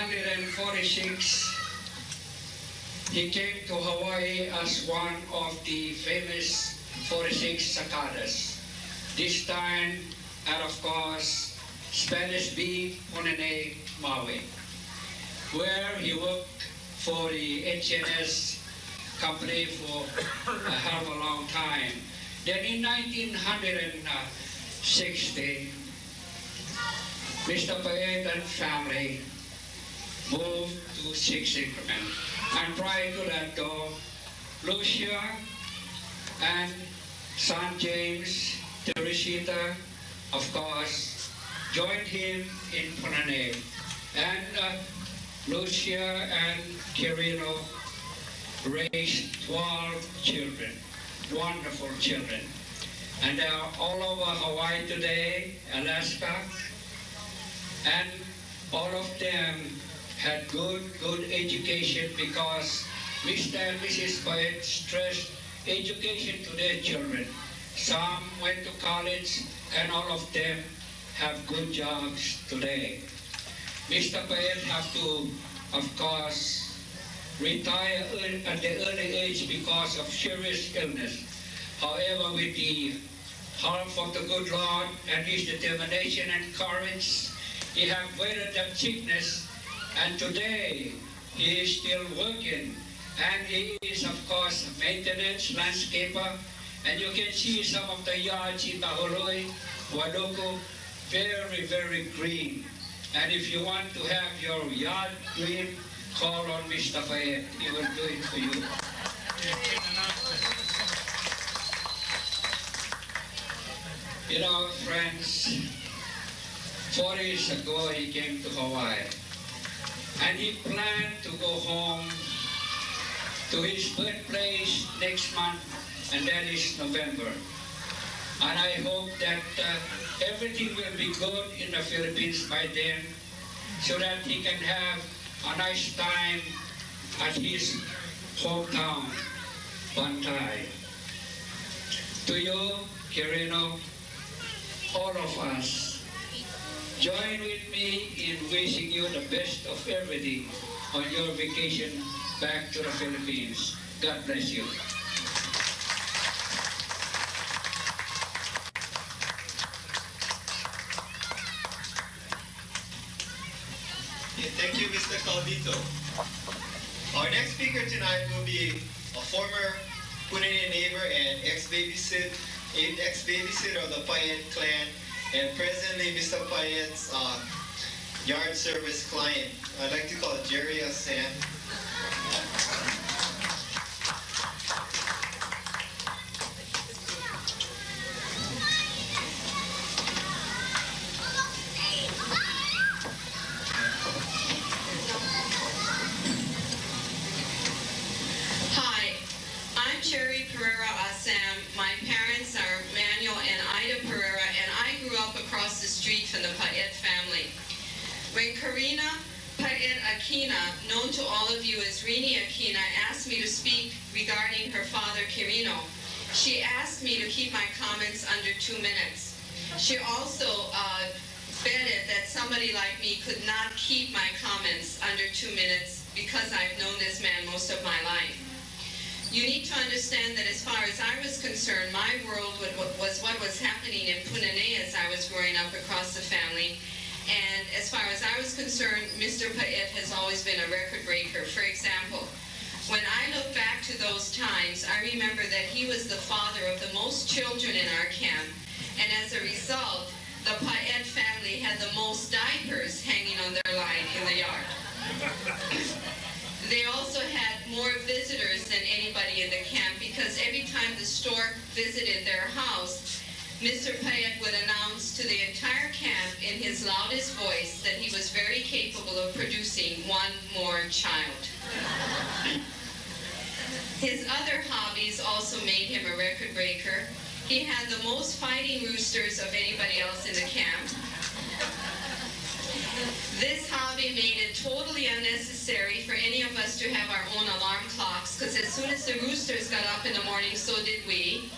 1946, he came to Hawaii as one of the famous 46 cicadas. This time, and of course, Spanish B. Punene Maui, where he worked for the HNS company for a hell of a long time. Then in 1960, Mr. Paet and family moved to Six Sacrament. And prior to that though, Lucia and Son James, Teresita, of course, joined him in Punane. And Lucia and Quirino raised 12 children, wonderful children. And they are all over Hawaii today, Alaska, and all of them had good education because Mr. and Mrs. Paet stressed education to their children. Some went to college and all of them have good jobs today. Mr. Paet have to, of course, retire at the early age because of serious illness. However, with the help of the good Lord and his determination and courage, he have weathered that sickness, and today he is still working. And he is, of course, a maintenance landscaper, and you can see some of the yards in Tahului, Wadoko, very, very green. And if you want to have your yard green, call on Mr. Paet. He will do it for you. You know, friends, 4 years ago he came to Hawaii, and he planned to go home to his birthplace next month, and that is November. And I hope that everything will be good in the Philippines by then, so that he can have a nice time at his hometown, Bantay. To you, Quirino, all of us, join with me in wishing you the best of everything on your vacation back to the Philippines. God bless you. Thank you, Mr. Caldito. Our next speaker tonight will be a former Punene neighbor and ex-babysitter of the Paet clan, and presently Mr. Paet's yard service client. I'd like to call Jerry Sam. From the Paet family. When Karina Paet Aquina, known to all of you as Rini Aquina, asked me to speak regarding her father Quirino, she asked me to keep my comments under 2 minutes. She also betted that somebody like me could not keep my comments under 2 minutes because I've known this man most of my life. You need to understand that as far as I was concerned, my world was what was happening in Punane as I was growing up across the family. And as far as I was concerned, Mr. Paet has always been a record breaker. For example, when I look back to those times, I remember that he was the father of the most children in our camp. And as a result, the Paet family had the most diapers hanging on their line in the yard. They also had more visitors than anybody in the camp because every time the stork visited their house, Mr. Paet would announce to the entire camp in his loudest voice that he was very capable of producing one more child. His other hobbies also made him a record breaker. He had the most fighting roosters of anybody else in the camp. This hobby made it totally unnecessary for any of us to have our own alarm clocks, because as soon as the roosters got up in the morning, so did we.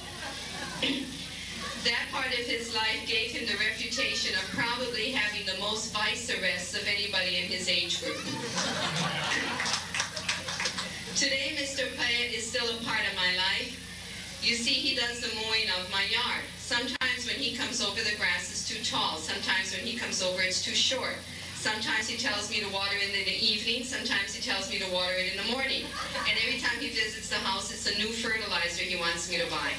That part of his life gave him the reputation of probably having the most vice arrests of anybody in his age group. Today, Mr. Paet is still a part of my life. You see, he does the mowing of my yard. Sometimes when he comes over, the grass is too tall. Sometimes when he comes over, it's too short. Sometimes he tells me to water it in the evening. Sometimes he tells me to water it in the morning. And every time he visits the house, it's a new fertilizer he wants me to buy.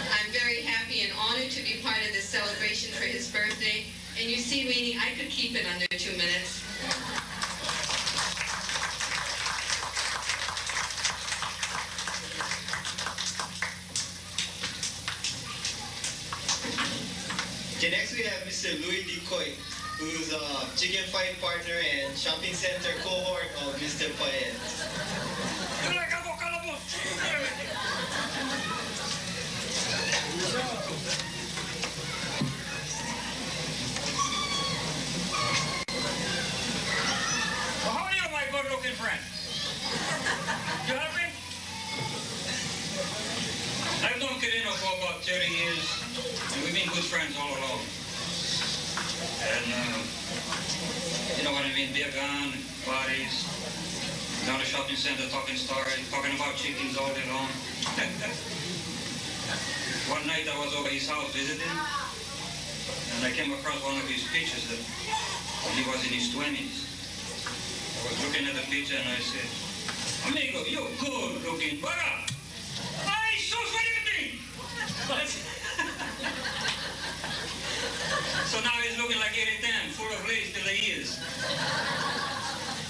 I'm very happy and honored to be part of this celebration for his birthday. And you see, Weenie, I could keep it under 2 minutes. Okay, next we have Mr. Louis Decoy, who's a chicken fight partner and shopping center cohort of Mr. Paet. Well, how are you, my good-looking friend? You happy? I've known Quirino for about 30 years, and we've been good friends all along. And, you know what I mean, beer gun, parties, down the shopping center talking stories, talking about chickens all day long. One night I was over his house visiting, and I came across one of his pictures that he was in his 20s. I was looking at the picture and I said, "Amigo, you're good looking, but I so anything." So now he's looking like 80-10, full of lace till the ears.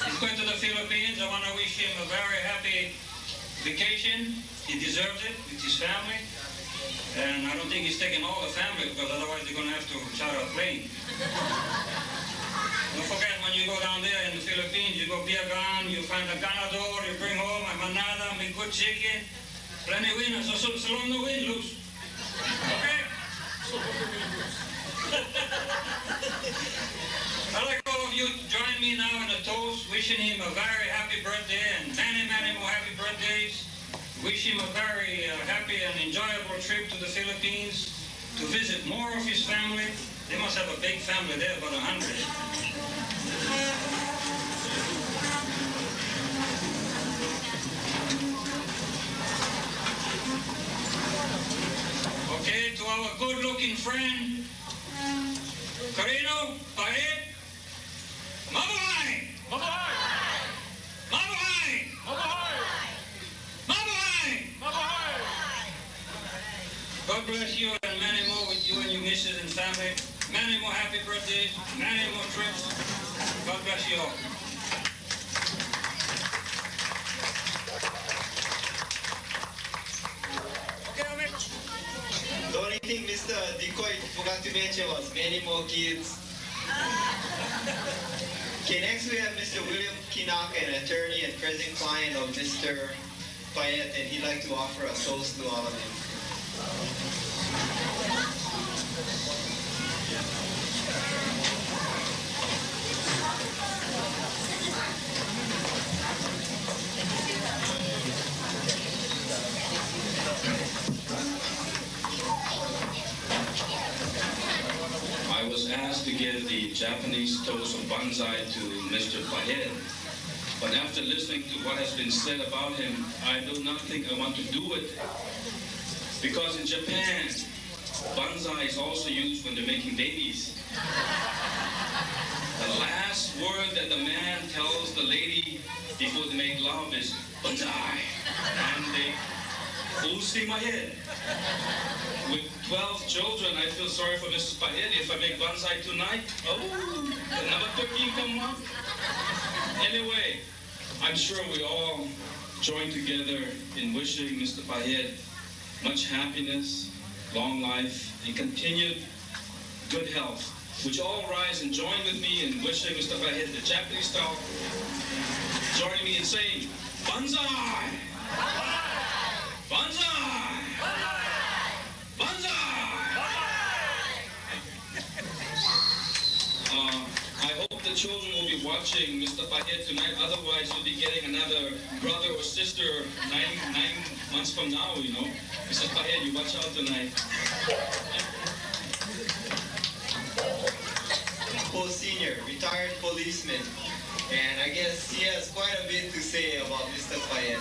He's going to the Philippines. I want to wish him a very happy vacation. He deserves it with his family. And I don't think he's taking all the family because otherwise they're going to have to charter a plane. Don't forget, when you go down there in the Philippines, you go Biagan, you find a ganador, you bring home a manada, make good chicken, plenty win, so long the wind loose. Okay? I'd like all of you to join me now in a toast, wishing him a very happy birthday and many, many more happy birthdays. Wish him a very happy and enjoyable trip to the Philippines to visit more of his family. They must have a big family there, about 100. Okay, to our good-looking friend, Quirino, Paet, mabuhay! Mabuhay! Mabuhay! Mabuhay! Mabuhay! Mabuhay! God bless you and many more with you and your missus and family. Many more happy birthdays, many more trips. God bless you all. The only thing Mr. Decoy forgot to mention was many more kids. Okay, next we have Mr. William Kinaka, an attorney and present client of Mr. Paet, and he'd like to offer a toast to all of you. I was asked to give the Japanese toast of Banzai to Mr. Paet, but after listening to what has been said about him, I do not think I want to do it. Because in Japan, Banzai is also used when they're making babies. The last word that the man tells the lady before they make love is Banzai, and they full steam ahead. With 12 children, I feel sorry for Mrs. Paet. If I make Banzai tonight, oh, another 13 come up. Anyway, I'm sure we all join together in wishing Mr. Paet much happiness, long life, and continued good health. Would you all rise and join with me in wishing Mr. Paet the Japanese style? Join me in saying, Banzai! Banzai! Banzai! I hope the children will be watching Mr. Paet tonight. Otherwise, you'll be getting another brother or sister nine months from now, you know. Mr. Paet, you watch out tonight. retired policeman. And I guess he has quite a bit to say about Mr. Paet.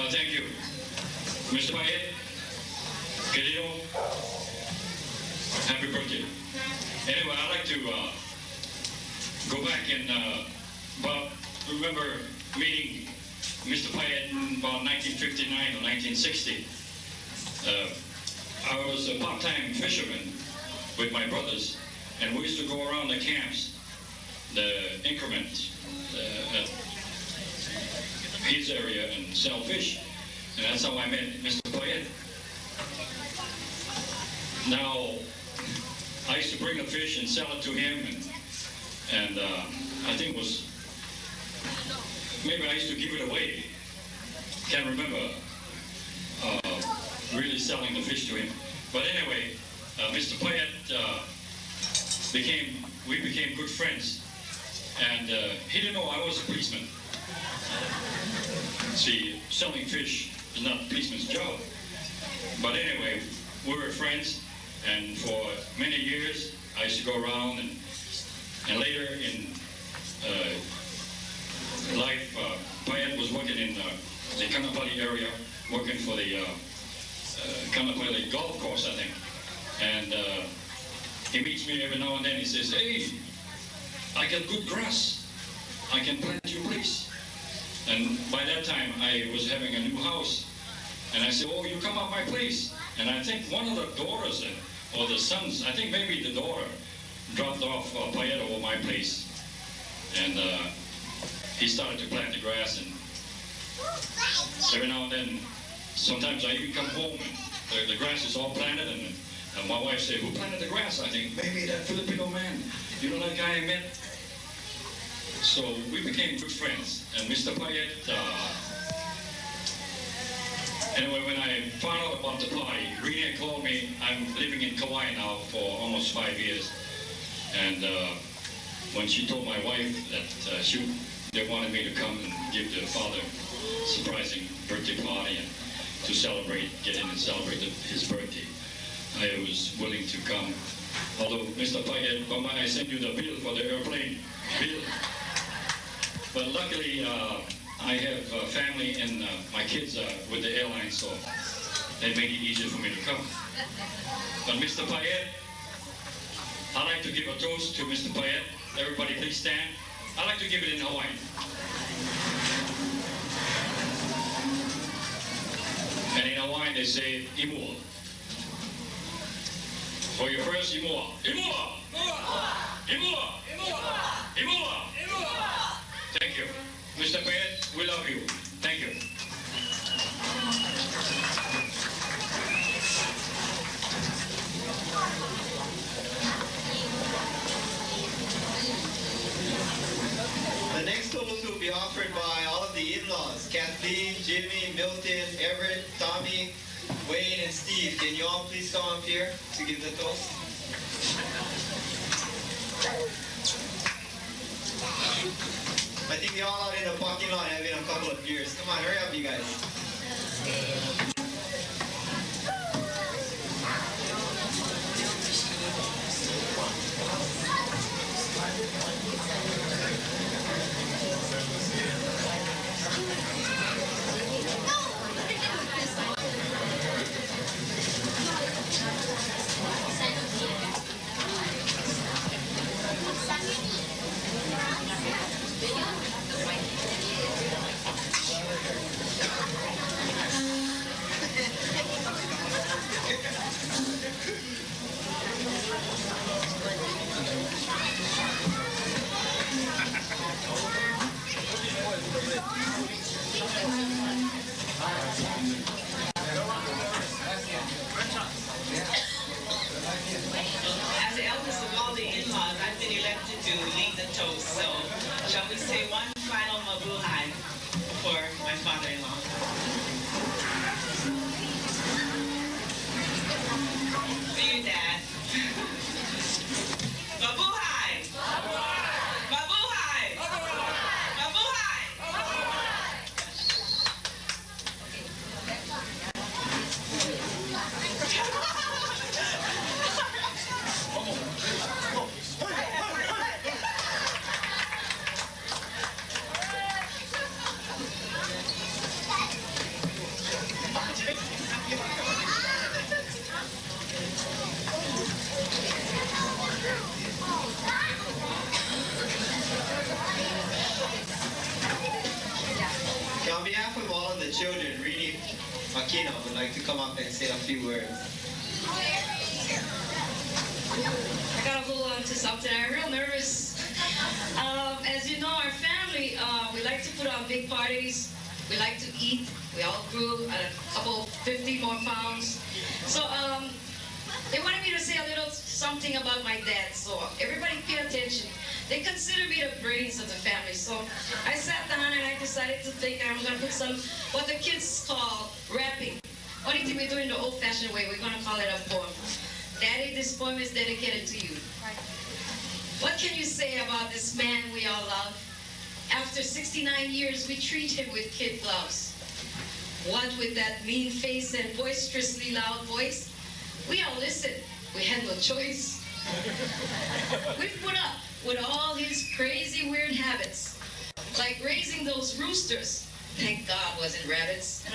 Thank you. Mr. Paet, Quirino, happy birthday. Anyway, I'd like to go back and remember meeting Mr. Paet in about 1959 or 1960. I was a part-time fisherman with my brothers, and we used to go around the camps, the increments, at his area and sell fish. And that's how I met Mr. Paet. Now, I used to bring the fish and sell it to him, and I think it was, maybe I used to give it away. Can't remember really selling the fish to him. But anyway, Mr. Paet we became good friends, and he didn't know I was a policeman. See, selling fish is not a policeman's job. But anyway, we were friends, and for many years I used to go around, and later in life, Paet was working in the Kanapali area, working for the Kanapali golf course, I think. And he meets me every now and then. He says, "Hey, I got good grass. I can plant your place." And by that time, I was having a new house. And I said, "Oh, you come up my place." And I think one of the daughters, or the sons, I think maybe the daughter, dropped off Paet over my place. And he started to plant the grass. And every now and then, sometimes I even come home and the grass is all planted. And my wife said, "Who planted the grass?" I think, maybe that Filipino man. You know that guy I met? So we became good friends. And Mr. Paet, anyway, when I found out about the party, Rina called me. I'm living in Kauai now for almost 5 years. And when she told my wife that they wanted me to come and give the father a surprising birthday party and to get in and celebrate his birthday, I was willing to come. Although, Mr. Paet, I sent you the bill for the airplane bill. But luckily, I have family and my kids are with the airline, so they made it easier for me to come. But Mr. Paet, I'd like to give a toast to Mr. Paet. Everybody please stand. I'd like to give it in Hawaiian. And in Hawaiian they say, "Imua." For your first, Imua. Imua! Imua! Imua! Imua! Thank you. Mr. Paet, we love you. Thank you. The next toast will be offered by all of the in-laws, Kathleen, Jimmy, Milton, Everett, Tommy, Wayne, and Steve. Can you all please come up here to give the toast? I think they're all out in the parking lot having a couple of beers. Come on, hurry up, you guys. As the eldest of all the in-laws, I've been elected to lead the toast. So, shall we say one final mabuhay for my father-in-law? To you, Dad. say a few words. I gotta hold on to something. I'm real nervous. As you know, our family, we like to put on big parties. We like to eat. We all grew at a couple, 50 more pounds. So they wanted me to say a little something about my dad. So everybody pay attention. They consider me the brains of the family. So I sat down and I decided to think I'm going to put some, what the kids call rapping. Only thing we do in the old-fashioned way, we're going to call it a poem. Daddy, this poem is dedicated to you. What can you say about this man we all love? After 69 years, we treat him with kid gloves. What with that mean face and boisterously loud voice? We all listened. We had no choice. We've put up with all his crazy, weird habits, like raising those roosters. Thank God wasn't rabbits.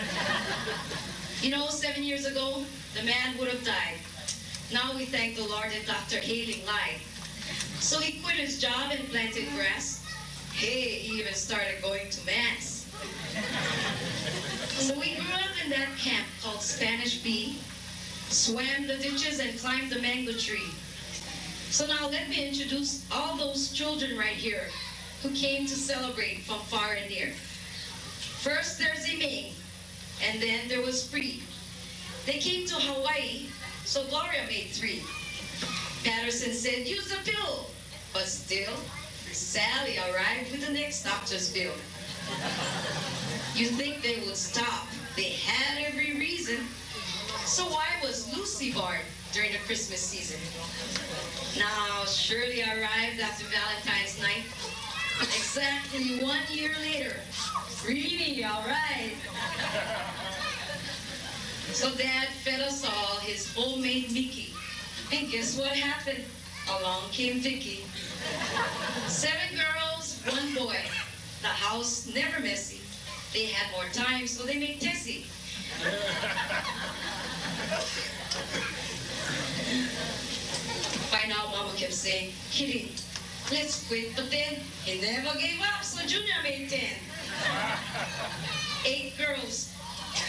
You know, 7 years ago, the man would have died. Now we thank the Lord that Dr. Haling lied. So he quit his job and planted grass. Hey, he even started going to Mass. So we grew up in that camp called Spanish Bee, swam the ditches and climbed the mango tree. So now let me introduce all those children right here who came to celebrate from far and near. First there's Iming, and then there was Bree. They came to Hawaii, so Gloria made 3. Patterson said, use the pill, but still, Sally arrived with the next doctor's bill. You think they would stop? They had every reason. So why was Lucy born during the Christmas season? Now, Shirley arrived after Valentine's night. Exactly 1 year later. Really, all right. So Dad fed us all his homemade Mickey. And guess what happened? Along came Vicky. 7 girls, 1 boy. The house never messy. They had more time, so they made Tessie. By now, Mama kept saying, kidding, let's quit. But then he never gave up, so Junior made 10. 8 girls,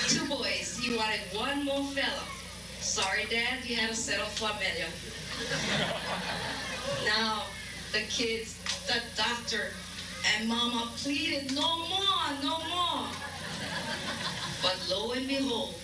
2 boys. He wanted 1 more fella. Sorry, Dad, you had to settle for Amelia. Now, the kids, the doctor, and Mama pleaded, no more, no more. But lo and behold,